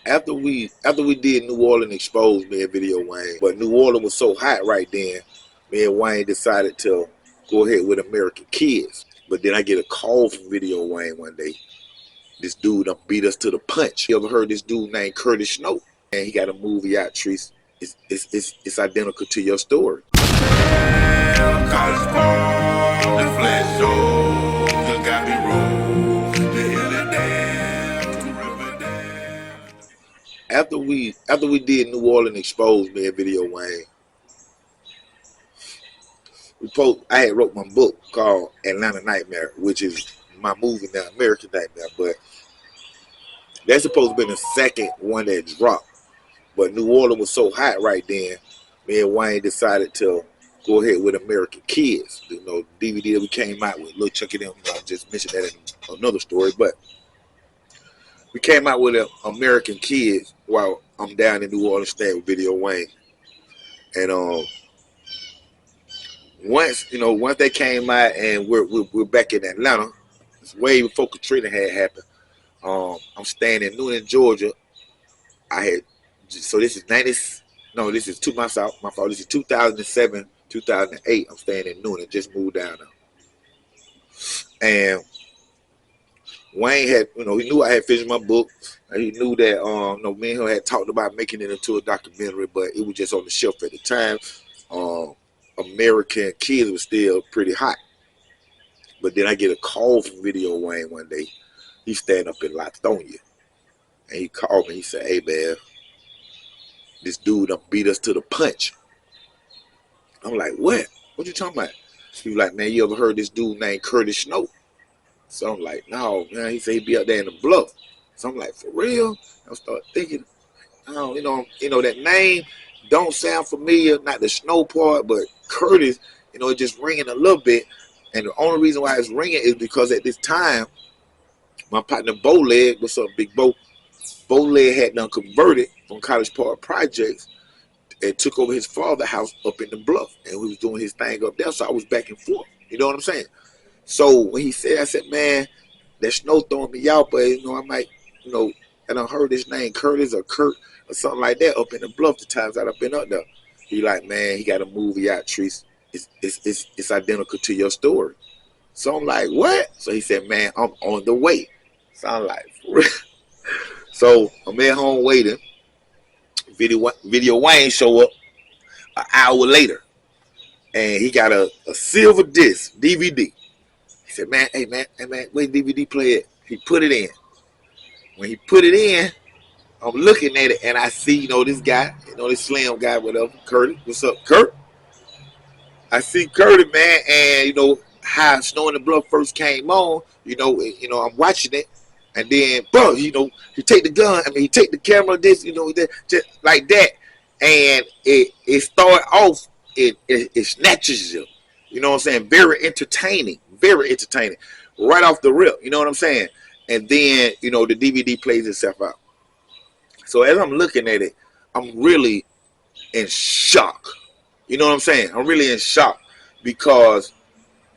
After we did New Orleans exposed me and Video Wayne, but New Orleans was so hot right then, me and Wayne decided to go ahead with American Kids. But then I get a call from Video Wayne one day. This dude done beat us to the punch. You ever heard this dude named Curtis Snow? And he got a movie out, Treese. It's identical to your story. After we did New Orleans exposed me and Video Wayne, I had wrote my book called Atlanta Nightmare, which is my movie now, American Nightmare. But that's supposed to be the second one that dropped. But New Orleans was so hot right then, me and Wayne decided to go ahead with American Kids. You know, DVD that we came out with, Lil Chucky them. I just mentioned that in another story, but we came out with American Kids while I'm down in New Orleans staying with Video Wayne. And once they came out and we're back in Atlanta, it's way before Katrina had happened. I'm staying in Noonan, Georgia. This is 2 months out. My fault. This is 2007, 2008. I'm staying in Noonan. Just moved down now. And Wayne had, he knew I had finished my book. And he knew that, me and him had talked about making it into a documentary, but it was just on the shelf at the time. American Kids was still pretty hot. But then I get a call from Video Wayne one day. He's staying up in Latonia. And he called me. He said, "Hey, man, this dude done beat us to the punch." I'm like, "What? What you talking about?" He was like, "Man, you ever heard this dude named Curtis Snow?" So I'm like, "No, man." He said he'd be up there in the Bluff. So I'm like, "For real?" I start thinking, that name don't sound familiar, not the Snow part, but Curtis, it just ringing a little bit. And the only reason why it's ringing is because at this time, my partner Bowleg, what's up, Big Bo? Bowleg had done converted from College Park Projects and took over his father's house up in the Bluff. And he was doing his thing up there, so I was back and forth. You know what I'm saying? So when he said, I said, "Man, that Snow throwing me out, but, I might, and I heard his name, Curtis or Kurt or something like that up in the Bluff the times that I've been up there." He like, "Man, he got a movie out, Treese. It's identical to your story." So I'm like, "What?" So he said, "Man, I'm on the way." So I'm like, so I'm at home waiting. Video Wayne show up an hour later, and he got a silver disc DVD. He said, "Man, hey man, where DVD player at?" He put it in. When he put it in, I'm looking at it, and I see, this guy, this slim guy, whatever, Curtis. What's up, Kurt? I see Curtis, man, and how Snow in the Bluff first came on. I'm watching it, and then, bro, he take the gun. He take the camera, this, just like that, and it start off. It snatches you. You know what I'm saying? Very entertaining, right off the rip. You know what I'm saying? And then, the DVD plays itself out. So as I'm looking at it, I'm really in shock. You know what I'm saying? I'm really in shock because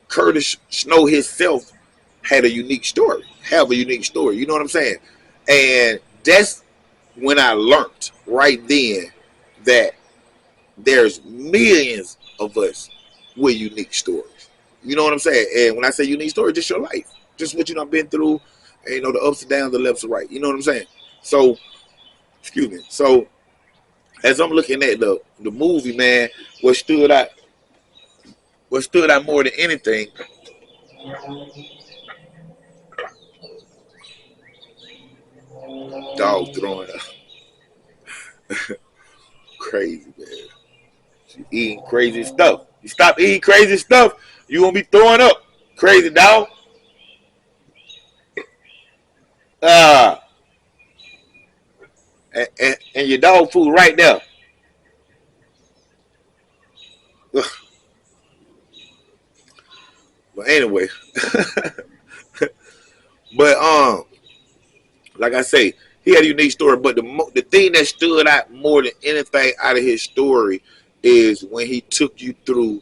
Curtis Snow himself have a unique story. You know what I'm saying? And that's when I learned right then that there's millions of us with unique stories. You know what I'm saying? And when I say unique story, just your life. Just what you've been through, and, the ups and downs, the lefts and right. You know what I'm saying? So, excuse me. So, as I'm looking at the movie, man, what stood out more than anything, dog throwing up. Crazy, man. She eating crazy stuff. You stop eating crazy stuff, you gonna be throwing up. Crazy dog. And your dog food right there. But anyway, but like I say, he had a unique story. But the thing that stood out more than anything out of his story is when he took you through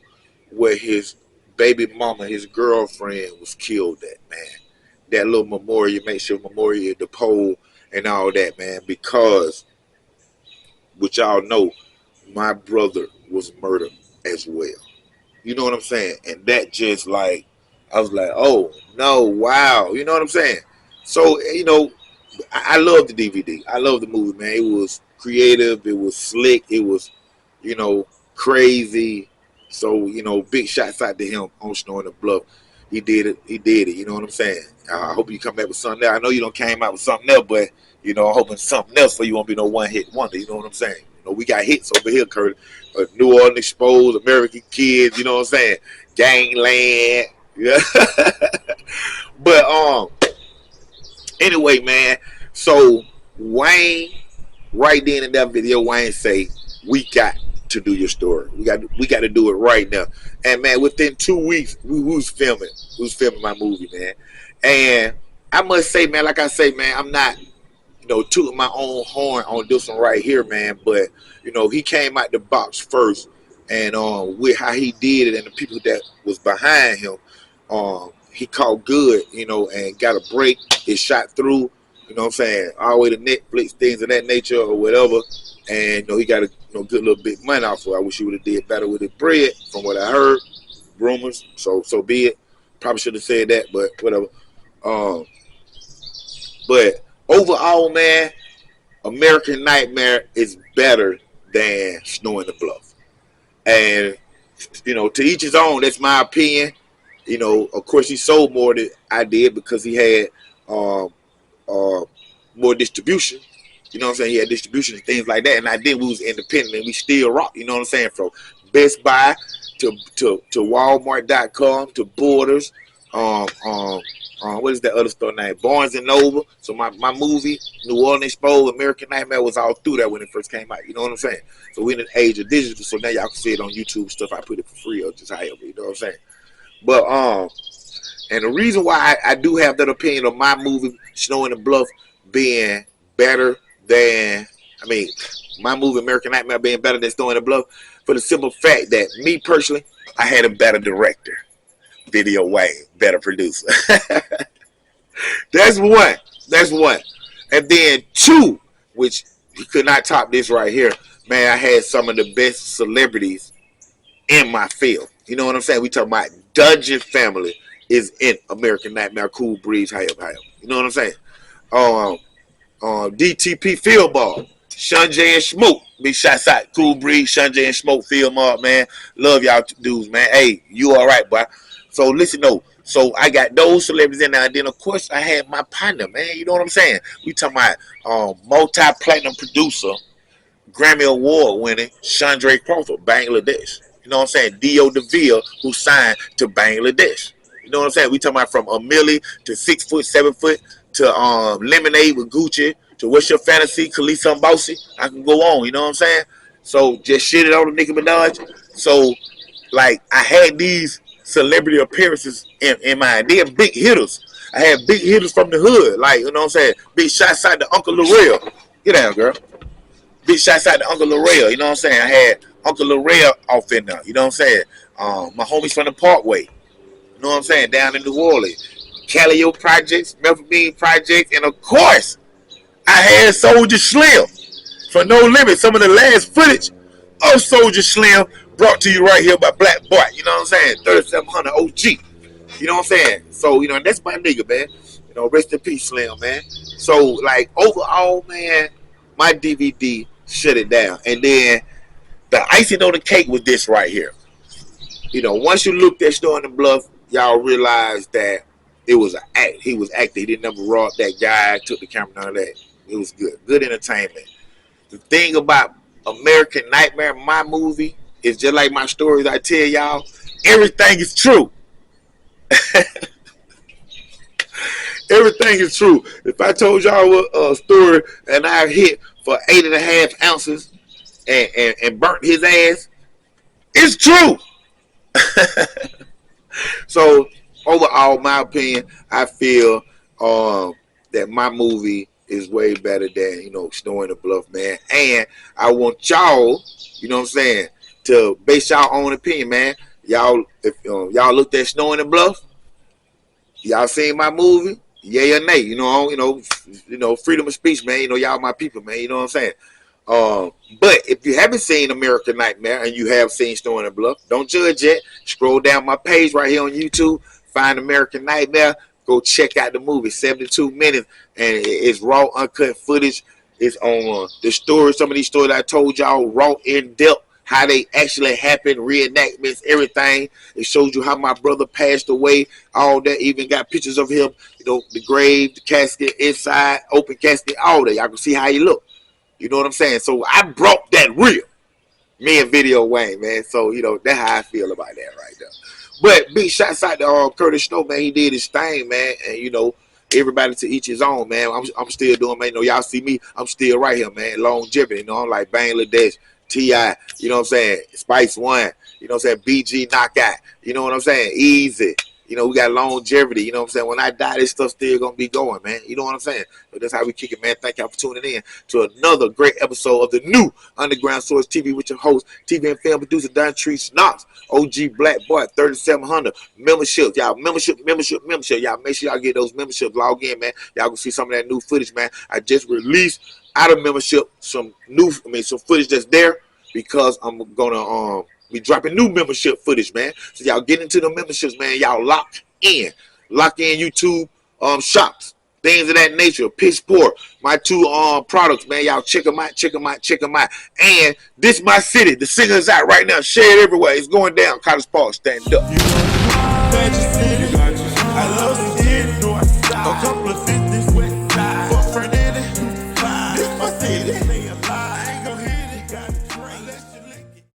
where his baby mama, his girlfriend, was killed at, man. That little memorial, make sure memorial, the pole, and all that, man, because which y'all know, my brother was murdered as well. You know what I'm saying? And that just like, I was like, oh no, wow. You know what I'm saying? So, I love the DVD. I love the movie, man. It was creative. It was slick. It was, crazy. So, big shots out to him on Snow in the Bluff. He did it. He did it. You know what I'm saying? I hope you come back with something else. I know you don't came out with something else, but, I'm hoping something else so you won't be no one-hit wonder. You know what I'm saying? We got hits over here, Kurt. New Orleans Exposed, American Kids, you know what I'm saying? Gangland. Yeah. But, anyway, man, so Wayne, right then in that video, Wayne say, we got to do your story. We got to do it right now. And man, within 2 weeks, we was filming. We was filming my movie, man. And I must say, man, like I say, man, I'm not, tooting my own horn on this one right here, man. But, he came out the box first. And with how he did it and the people that was behind him, he caught good, and got a break. It shot through, you know what I'm saying, all the way to Netflix, things of that nature or whatever. And, he got a good little bit of money off of it. I wish he would have did better with his bread, from what I heard. Rumors, so be it. Probably should have said that, but whatever. But overall, man, American Nightmare is better than Snow in the Bluff. And, to each his own, that's my opinion. Of course, he sold more than I did because he had more distribution. You know what I'm saying? He had distribution and things like that. And I did. We was independent and we still rock. You know what I'm saying? From Best Buy to Walmart.com to Borders. What is that other store name? Barnes and Noble. So my movie, New Orleans Exposed, American Nightmare, was all through that when it first came out. You know what I'm saying? So we're in the age of digital. So now y'all can see it on YouTube stuff. I put it for free or just however. You know what I'm saying? But and the reason why I do have that opinion of my movie, Snow in the Bluff, being better than, my movie, American Nightmare, being better than Snow in the Bluff, for the simple fact that me personally, I had a better director. Video Wayne, better producer. That's one. And then two, which he could not top this right here, man, I had some of the best celebrities in my field. You know what I'm saying? We talking about Dungeon Family is in American Nightmare, Cool Breeze, however. You know what I'm saying? DTP Field Ball, Sean J and Smoke, big shots out, Cool Breeze, Sean J and Smoke, Field Ball, man. Love y'all dudes, man. Hey, you all right, boy? So listen, though. So I got those celebrities in there. And then, of course, I had my partner, man. You know what I'm saying? We talking about multi-platinum producer, Grammy Award winning Chandra Crawford, Bangladesh. You know what I'm saying? Dio DeVille, who signed to Bangladesh. You know what I'm saying? We talking about from a milli to 6 foot, 7 foot to Lemonade with Gucci to What's Your Fantasy, Khaleesi Bossy. I can go on. You know what I'm saying? So just shit it on the Nicki Minaj. So like I had these celebrity appearances in my then big hitters. I had big hitters from the hood, like, you know what I'm saying? Big shots out to Uncle Lorel. Get down, girl. Big shots out to Uncle Lorel, you know what I'm saying? I had Uncle Lorel off in there, you know what I'm saying? My homies from the Parkway, you know what I'm saying? Down in New Orleans. Calio Projects, Memphis Bean Projects, and of course, I had Soldier Slim for No Limit. Some of the last footage of Soldier Slim brought to you right here by Black Bart, you know what I'm saying? 3700 OG, you know what I'm saying? So, and that's my nigga, man. Rest in peace, Slim, man. So, like, overall, man, my DVD shut it down. And then the icing on the cake was this right here. Once you looked at Snow in the Bluff, y'all realized that it was an act. He was acting. He didn't never rob that guy, took the camera, none of that. It was good. Good entertainment. The thing about American Nightmare, my movie, is just like my stories I tell y'all. Everything is true. Everything is true. If I told y'all a story and I hit for 8.5 ounces and burnt his ass, it's true. So overall, my opinion, I feel that my movie is way better than Snow in the Bluff, man. And I want y'all, you know what I'm saying, to base y'all own opinion, man. Y'all, if y'all looked at Snow in the Bluff, y'all seen my movie, Yay or nay, freedom of speech, man. Y'all my people, man. You know what I'm saying? But if you haven't seen American Nightmare and you have seen Storm and Bluff, don't judge yet. Scroll down my page right here on YouTube. Find American Nightmare. Go check out the movie. 72 minutes, and it's raw, uncut footage. It's on the story. Some of these stories I told y'all, raw, in depth, how they actually happened, reenactments, everything. It shows you how my brother passed away. All that. Even got pictures of him. The grave, the casket inside, open casket, all that. Y'all can see how he looked. You know what I'm saying? So I brought that real. Me and Video Wayne, man. So, that's how I feel about that right there. But big shots out to Curtis Snow, man. He did his thing, man. And, everybody to each his own, man. I'm still doing, man. Y'all see me. I'm still right here, man. Longevity, I'm like Bangladesh, T.I., you know what I'm saying? Spice One, you know what I'm saying? BG Knockout, you know what I'm saying? Easy. We got longevity. You know what I'm saying? When I die, this stuff still going to be going, man. You know what I'm saying? So that's how we kick it, man. Thank y'all for tuning in to another great episode of the new Underground Source TV with your host, TV and film producer, Dontrece, Knox, OG Black Bart3700. Membership, y'all. Membership. Y'all make sure y'all get those memberships. Log in, man. Y'all can see some of that new footage, man. I just released out of membership some footage that's there because I'm going to, we dropping new membership footage, man. So y'all get into the memberships, man. Y'all lock in YouTube shops, things of that nature. Piss Poor, my two products, man. Y'all check them out. And this my city. The singer is out right now. Share it everywhere. It's going down. College Park, stand up.